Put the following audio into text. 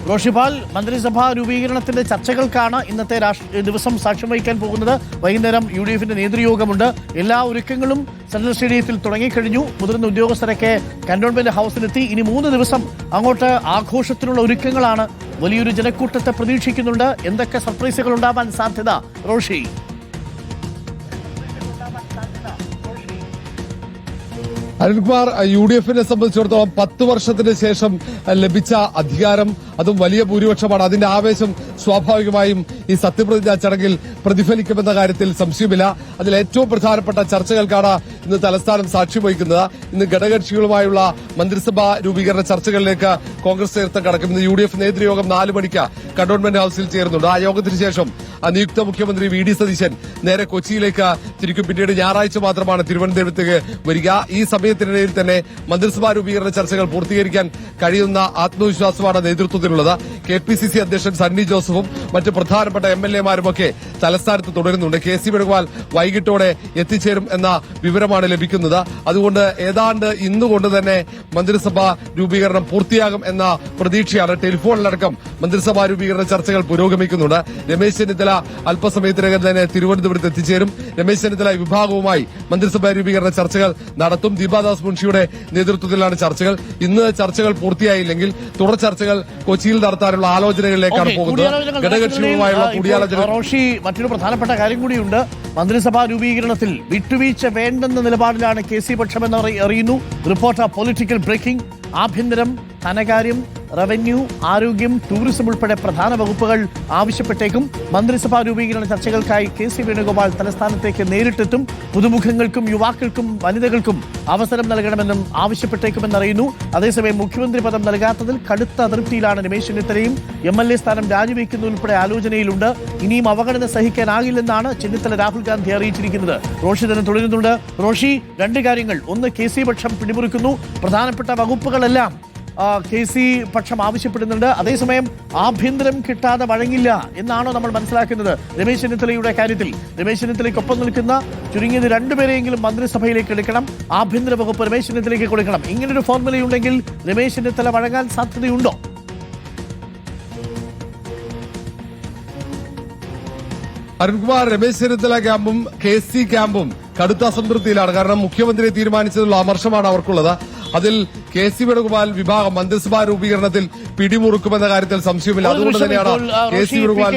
റോഷിപാൽ, മന്ത്രിസഭാ രൂപീകരണത്തിന്റെ ചർച്ചകൾക്കാണ് ഇന്നത്തെ ദിവസം സാക്ഷ്യം വഹിക്കാൻ പോകുന്നത്. വൈകുന്നേരം UDF-ന്റെ നേതൃയോഗമുണ്ട്. എല്ലാ ഒരുക്കങ്ങളും സെൻട്രൽ സ്റ്റേഡിയത്തിൽ തുടങ്ങിക്കഴിഞ്ഞു. മുതിർന്ന ഉദ്യോഗസ്ഥരൊക്കെ കന്റോൺമെന്റ് ഹൌസിലെത്തി. ഇനി 3 ദിവസം അങ്ങോട്ട് ആഘോഷത്തിനുള്ള ഒരുക്കങ്ങളാണ്. വലിയൊരു ജനക്കൂട്ടത്തെ പ്രതീക്ഷിക്കുന്നുണ്ട്. എന്തൊക്കെ സർപ്രൈസുകൾ ഉണ്ടാവാൻ സാധ്യത, റോഷി? അരുൺകുമാർ, UDF-നെ സംബന്ധിച്ചിടത്തോളം 10 വർഷത്തിന് ശേഷം ലഭിച്ച അധികാരം, അതും വലിയ ഭൂരിപക്ഷമാണ്. അതിന്റെ ആവേശം സ്വാഭാവികമായും ഈ സത്യപ്രതിജ്ഞാ ചടങ്ങിൽ പ്രതിഫലിക്കുമെന്ന കാര്യത്തിൽ സംശയമില്ല. അതിൽ ഏറ്റവും പ്രധാനപ്പെട്ട ചർച്ചകൾക്കാണ് ഇന്ന് തലസ്ഥാനം സാക്ഷ്യം വഹിക്കുന്നത്. ഇന്ന് ഘടകകക്ഷികളുമായുള്ള മന്ത്രിസഭാ രൂപീകരണ ചർച്ചകളിലേക്ക് കോൺഗ്രസ് നേതൃത്വം കടക്കും. ഇന്ന് UDF നേതൃയോഗം 4 മണിക്ക് കന്റോൺമെന്റ് ഹൌസിൽ ചേരുന്നുണ്ട്. ആ യോഗത്തിന് ശേഷം നിയുക്ത മുഖ്യമന്ത്രി VD സതീശൻ നേരെ കൊച്ചിയിലേക്ക് തിരിക്കും. പിന്നീട് ഞായറാഴ്ച മാത്രമാണ് തിരുവനന്തപുരത്തേക്ക് വരിക. ഈ സമയത്തിനിടയിൽ തന്നെ മന്ത്രിസഭാ രൂപീകരണ ചർച്ചകൾ പൂർത്തീകരിക്കാൻ കഴിയുന്ന ആത്മവിശ്വാസമാണ് നേതൃത്വത്തിനുള്ളത്. KPCC അധ്യക്ഷൻ സണ്ണി ജോസഫും മറ്റ് പ്രധാനപ്പെട്ട MLA-മാരുമൊക്കെ തലസ്ഥാനത്ത് തുടരുന്നുണ്ട്. KC വേണുഗോപാൽ വൈകിട്ടോടെ എത്തിച്ചേരും എന്ന വിവരമാണ് ലഭിക്കുന്നത്. അതുകൊണ്ട് ഏതാണ്ട് ഇന്നുകൊണ്ട് തന്നെ മന്ത്രിസഭാ രൂപീകരണം പൂർത്തിയാകും എന്ന പ്രതീക്ഷയാണ്. ടെലിഫോണിലടക്കം മന്ത്രിസഭാ രൂപീകരണ ചർച്ചകൾ പുരോഗമിക്കുന്നുണ്ട്. രമേശ് ചെന്നിത്തല അല്പസമയത്തിനകം തന്നെ തിരുവനന്തപുരത്ത് എത്തിച്ചേരും. രമേശ് ചെന്നിത്തല വിഭാഗവുമായി മന്ത്രിസഭാ രൂപീകരണ ചർച്ചകൾ നടത്തും. ദീപാദാസ് മുൻഷിയുടെ നേതൃത്വത്തിലാണ് ചർച്ചകൾ. ഇന്ന് ചർച്ചകൾ പൂർത്തിയായില്ലെങ്കിൽ തുടർ ചർച്ചകൾ കൊച്ചിയിൽ നടത്താനുള്ള ആലോചനകളിലേക്കാണ് പോകുന്നത്. ഘടകകക്ഷികളുമായുള്ള കൂടിയാലോചന. റോഷി, മറ്റൊരു പ്രധാനപ്പെട്ട കാര്യം കൂടിയുണ്ട്. മന്ത്രിസഭാ രൂപീകരണത്തിൽ വിട്ടുവീഴ്ച വേണ്ടെന്ന നിലപാടിലാണ് KC പക്ഷമെന്ന് അറിയുന്നു. Report political breaking. ആഭ്യന്തരം, ധനകാര്യം, റവന്യൂ, ആരോഗ്യം, ടൂറിസം ഉൾപ്പെടെ പ്രധാന വകുപ്പുകൾ ആവശ്യപ്പെട്ടേക്കും. മന്ത്രിസഭാ രൂപീകരണ ചർച്ചകൾക്കായി KC വേണുഗോപാൽ തലസ്ഥാനത്തേക്ക് നേരിട്ടെത്തും. പുതുമുഖങ്ങൾക്കും യുവാക്കൾക്കും വനിതകൾക്കും അവസരം നൽകണമെന്നും ആവശ്യപ്പെട്ടേക്കുമെന്നറിയുന്നു. അതേസമയം മുഖ്യമന്ത്രി പദം നൽകാത്തതിൽ കടുത്ത അതൃപ്തിയിലാണ് രമേശ് ചെന്നിത്തലയും. MLA സ്ഥാനം രാജിവെക്കുന്നതുൾപ്പെടെ ആലോചനയിലുണ്ട്. ഇനിയും അവഗണന സഹിക്കാനാകില്ലെന്നാണ് ചെന്നിത്തല രാഹുൽ ഗാന്ധി അറിയിച്ചിരിക്കുന്നത്. റോഷി തന്നെ തുടരുന്നുണ്ട്. റോഷി, 2 കാര്യങ്ങൾ. ഒന്ന്, KC പക്ഷം പിടിമുറുക്കുന്നു. പ്രധാനപ്പെട്ട വകുപ്പുകളെല്ലാം KC പക്ഷം ആവശ്യപ്പെടുന്നുണ്ട്. അതേസമയം ആഭ്യന്തരം കിട്ടാതെ വഴങ്ങില്ല എന്നാണോ നമ്മൾ മനസ്സിലാക്കുന്നത്? രമേശ് ചെന്നിത്തലയുടെ കാര്യത്തിൽ രമേശ് ചെന്നിത്തലയ്ക്കൊപ്പം നിൽക്കുന്ന ചുരുങ്ങിയത് 2 പേരെയെങ്കിലും മന്ത്രിസഭയിലേക്ക് എടുക്കണം. ആഭ്യന്തര വകുപ്പ് രമേശ് ചെന്നിത്തലയ്ക്ക് കൊടുക്കണം. ഇങ്ങനൊരു ഫോർമുലയുണ്ടെങ്കിൽ രമേശ് ചെന്നിത്തല വഴങ്ങാൻ സാധ്യതയുണ്ടോ? അരുൺകുമാർ, രമേശ് ചെന്നിത്തല ക്യാമ്പും KC ക്യാമ്പും കടുത്ത അസംതൃപ്തിയിലാണ്. കാരണം മുഖ്യമന്ത്രിയെ തീരുമാനിച്ചതിലുള്ള അമർഷമാണ് അവർക്കുള്ളത്. അതിൽ KC വേണുഗോപാൽ വിഭാഗം മന്ത്രിസഭാ രൂപീകരണത്തിൽ പിടിമുറുക്കുമെന്ന കാര്യത്തിൽ സംശയമില്ല. അതുകൊണ്ട് തന്നെയാണ് KC വേണുഗോപാൽ